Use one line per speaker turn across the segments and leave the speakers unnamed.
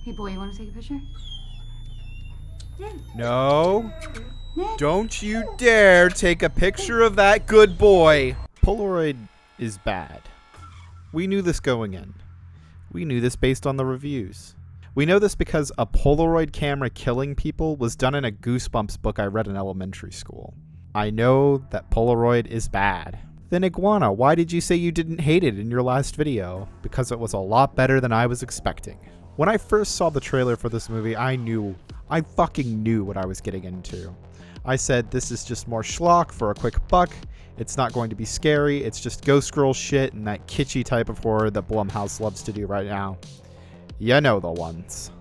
Hey, boy, you want to take a picture? Yeah.
No. Don't you dare take a picture of that good boy. Polaroid is bad. We knew this going in. We knew this based on the reviews. We know this because a Polaroid camera killing people was done in a Goosebumps book I read in elementary school. I know that Polaroid is bad. Then Iguana, why did you say you didn't hate it in your last video? Because it was a lot better than I was expecting. When I first saw the trailer for this movie, I fucking knew what I was getting into. I said, this is just more schlock for a quick buck. It's not going to be scary. It's just ghost girl shit and that kitschy type of horror that Blumhouse loves to do right now. You know the ones.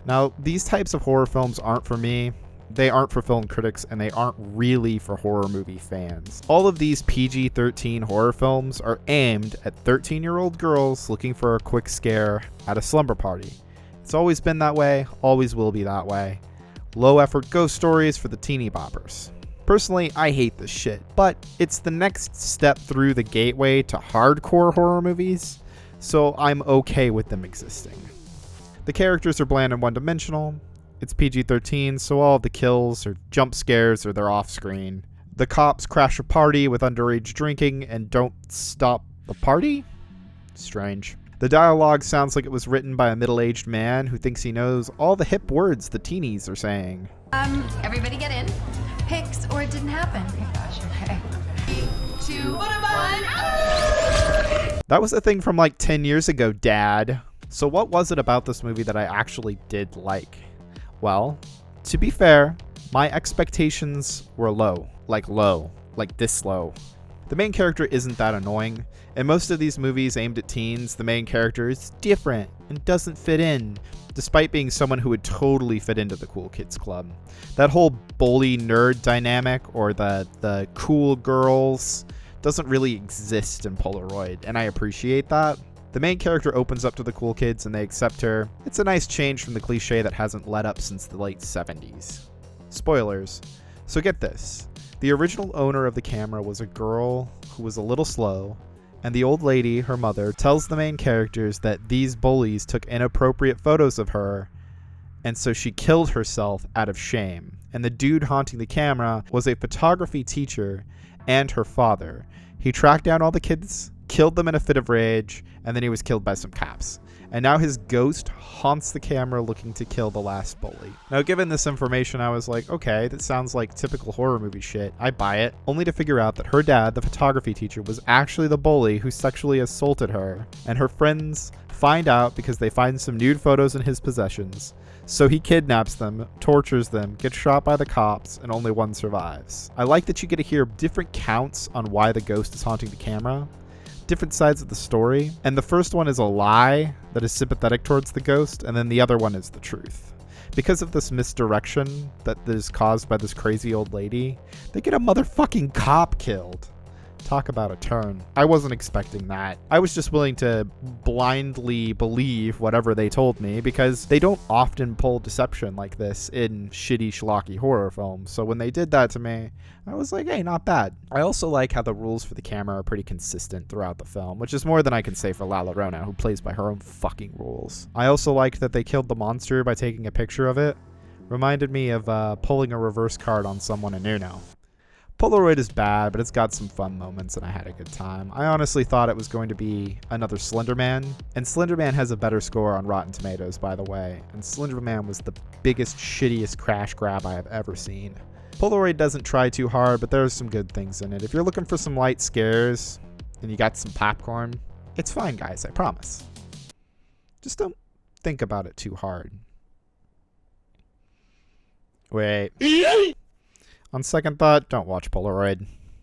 Now, these types of horror films aren't for me. They aren't for film critics, and they aren't really for horror movie fans. All of these PG-13 horror films are aimed at 13-year-old girls looking for a quick scare at a slumber party. It's always been that way, always will be that way. Low-effort ghost stories for the teeny boppers. Personally, I hate this shit, but it's the next step through the gateway to hardcore horror movies, so I'm okay with them existing. The characters are bland and one-dimensional. It's PG-13, so all of the kills or jump scares or they're off-screen. The cops crash a party with underage drinking and don't stop the party? Strange. The dialogue sounds like it was written by a middle-aged man who thinks he knows all the hip words the teenies are saying.
Everybody get in. Pics or it didn't happen. Oh my gosh, okay. 3, 2, 1.
That was a thing from like 10 years ago, Dad. So what was it about this movie that I actually did like? Well, to be fair, my expectations were low, like this low. The main character isn't that annoying. In most of these movies aimed at teens, the main character is different and doesn't fit in, despite being someone who would totally fit into the cool kids club. That whole bully nerd dynamic or the cool girls doesn't really exist in Polaroid, and I appreciate that. The main character opens up to the cool kids and they accept her. It's a nice change from the cliche that hasn't let up since the late 70s. Spoilers. So get this. The original owner of the camera was a girl who was a little slow, and the old lady, her mother, tells the main characters that these bullies took inappropriate photos of her, and so she killed herself out of shame. And the dude haunting the camera was a photography teacher and her father. He tracked down all the kids, killed them in a fit of rage, and then he was killed by some cops. And now his ghost haunts the camera looking to kill the last bully. Now, given this information, I was like, okay, that sounds like typical horror movie shit. I buy it. Only to figure out that her dad, the photography teacher, was actually the bully who sexually assaulted her. And her friends find out because they find some nude photos in his possessions. So he kidnaps them, tortures them, gets shot by the cops, and only one survives. I like that you get to hear different counts on why the ghost is haunting the camera. Different sides of the story, and the first one is a lie that is sympathetic towards the ghost, and then the other one is the truth. Because of this misdirection that is caused by this crazy old lady, they get a motherfucking cop killed. Talk about a turn. I wasn't expecting that. I was just willing to blindly believe whatever they told me because they don't often pull deception like this in shitty schlocky horror films. So when they did that to me, I was like, hey, not bad. I also like how the rules for the camera are pretty consistent throughout the film, which is more than I can say for La Llorona, who plays by her own fucking rules. I also liked that they killed the monster by taking a picture of it. Reminded me of pulling a reverse card on someone in Uno. Polaroid is bad, but it's got some fun moments and I had a good time. I honestly thought it was going to be another Slender Man, and Slender Man has a better score on Rotten Tomatoes, by the way, and Slender Man was the biggest, shittiest crash grab I have ever seen. Polaroid doesn't try too hard, but there's some good things in it. If you're looking for some light scares and you got some popcorn, it's fine, guys, I promise. Just don't think about it too hard. Wait. On second thought, don't watch Polaroid.